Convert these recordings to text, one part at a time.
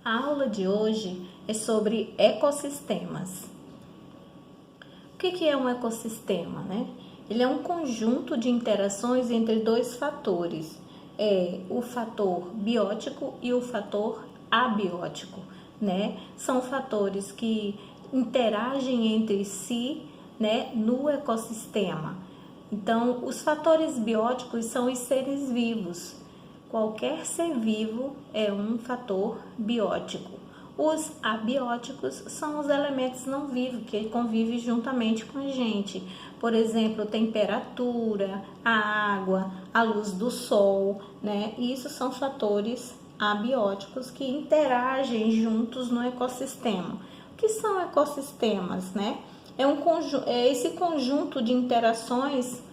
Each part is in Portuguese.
A aula de hoje é sobre ecossistemas. O que é um ecossistema, né? Ele é um conjunto de interações entre dois fatores, o fator biótico e o fator abiótico, né? São fatores que interagem entre si, né, no ecossistema. Então, os fatores bióticos são os seres vivos. Qualquer ser vivo é um fator biótico. Os abióticos são os elementos não vivos que convivem juntamente com a gente. Por exemplo, temperatura, a água, a luz do sol, né? Isso são fatores abióticos que interagem juntos no ecossistema. O que são ecossistemas, né? É esse conjunto de interações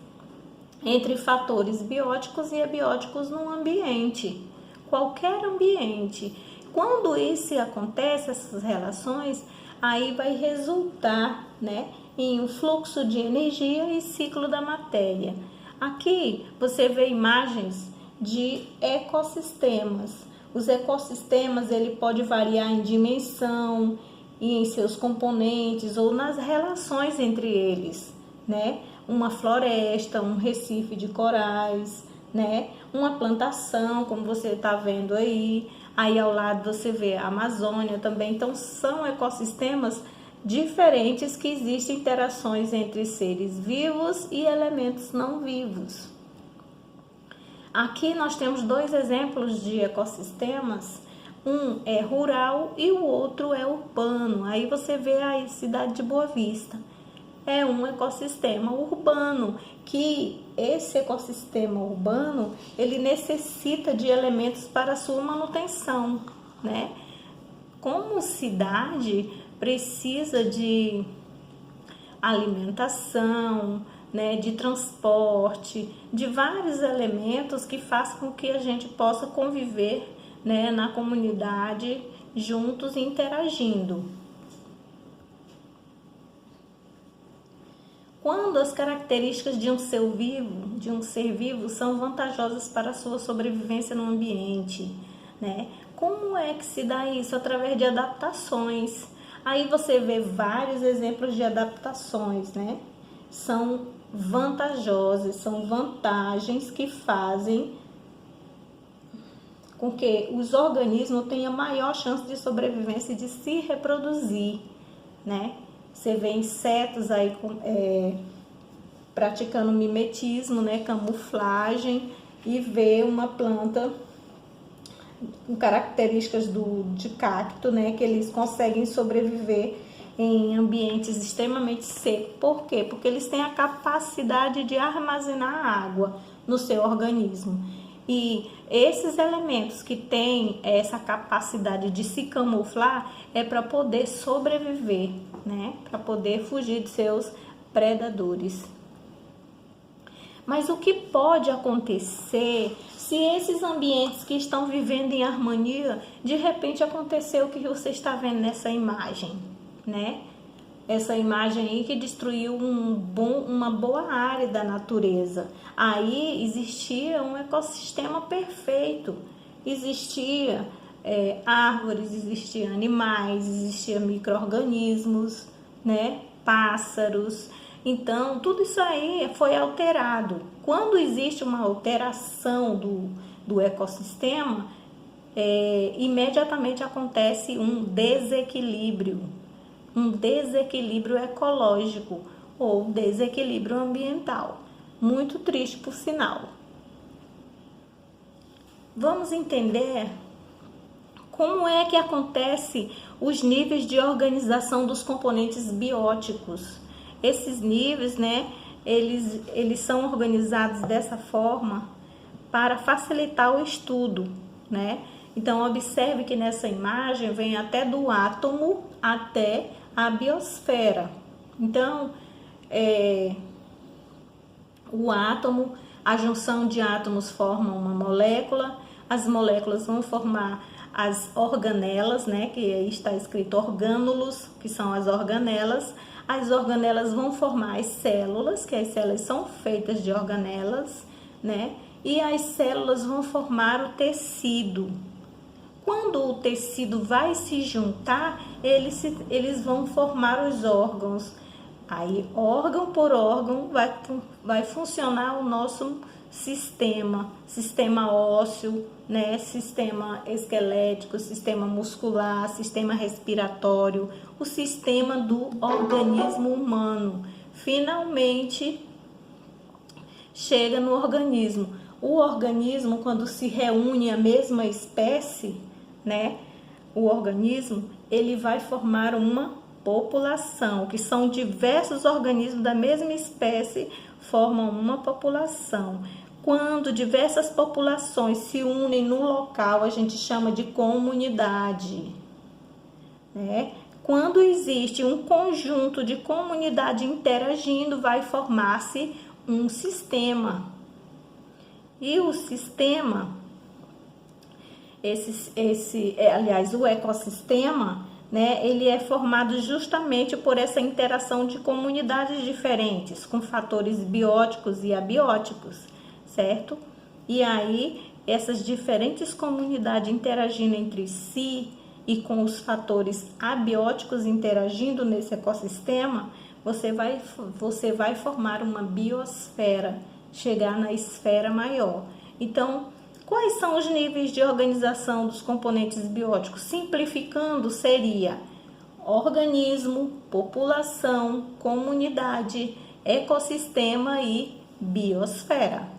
entre fatores bióticos e abióticos no ambiente, qualquer ambiente. Quando isso acontece, essas relações, aí vai resultar, né, em um fluxo de energia e ciclo da matéria. Aqui você vê imagens de ecossistemas. Os ecossistemas ele pode variar em dimensão, e em seus componentes ou nas relações entre eles, né? Uma floresta, um recife de corais, né? Uma plantação, como você está vendo aí. Aí ao lado você vê a Amazônia também. Então são ecossistemas diferentes que existem interações entre seres vivos e elementos não vivos. Aqui nós temos dois exemplos de ecossistemas. Um é rural e o outro é urbano. Aí você vê a cidade de Boa Vista. É um ecossistema urbano, que esse ecossistema urbano, ele necessita de elementos para sua manutenção, né? Como cidade, precisa de alimentação, né, de transporte, de vários elementos que façam com que a gente possa conviver, né, na comunidade, juntos e interagindo. Quando as características de um ser vivo são vantajosas para a sua sobrevivência no ambiente, né? Como é que se dá isso? Através de adaptações. Aí você vê vários exemplos de adaptações, né? São vantajosas, são vantagens que fazem com que os organismos tenham maior chance de sobrevivência e de se reproduzir, né? Você vê insetos aí praticando mimetismo, né? Camuflagem, e vê uma planta com características de cacto, né? Que eles conseguem sobreviver em ambientes extremamente secos. Por quê? Porque eles têm a capacidade de armazenar água no seu organismo. E esses elementos que têm essa capacidade de se camuflar é para poder sobreviver, né? Para poder fugir de seus predadores. Mas o que pode acontecer se esses ambientes que estão vivendo em harmonia, de repente acontecer o que você está vendo nessa imagem, né? Essa imagem aí que destruiu uma boa área da natureza. Aí existia um ecossistema perfeito. Existia árvores, existiam animais, existiam micro-organismos, né? Pássaros. Então, tudo isso aí foi alterado. Quando existe uma alteração do ecossistema, imediatamente acontece um desequilíbrio ecológico ou desequilíbrio ambiental. Muito triste, por sinal. Vamos entender como é que acontece os níveis de organização dos componentes bióticos. Esses níveis, né, eles são organizados dessa forma para facilitar o estudo, né? Então, observe que nessa imagem vem até do átomo até a biosfera. Então, o átomo, a junção de átomos forma uma molécula, as moléculas vão formar as organelas, né, que aí está escrito orgânulos, que são as organelas vão formar as células, que as células são feitas de organelas, né, e as células vão formar o tecido. Quando o tecido vai se juntar, eles vão formar os órgãos. Aí, órgão por órgão, vai funcionar o nosso sistema ósseo, né? Sistema esquelético, sistema muscular, sistema respiratório, o sistema do organismo humano. Finalmente, chega no organismo. O organismo, quando se reúne a mesma espécie, né? O organismo, ele vai formar uma população, que são diversos organismos da mesma espécie, formam uma população. Quando diversas populações se unem num local, a gente chama de comunidade, né? Quando existe um conjunto de comunidade interagindo, vai formar-se um sistema. E o sistema, aliás, o ecossistema, né, ele é formado justamente por essa interação de comunidades diferentes, com fatores bióticos e abióticos, certo? E aí, essas diferentes comunidades interagindo entre si e com os fatores abióticos interagindo nesse ecossistema, você vai formar uma biosfera, chegar na esfera maior. Então, quais são os níveis de organização dos componentes bióticos? Simplificando, seria organismo, população, comunidade, ecossistema e biosfera.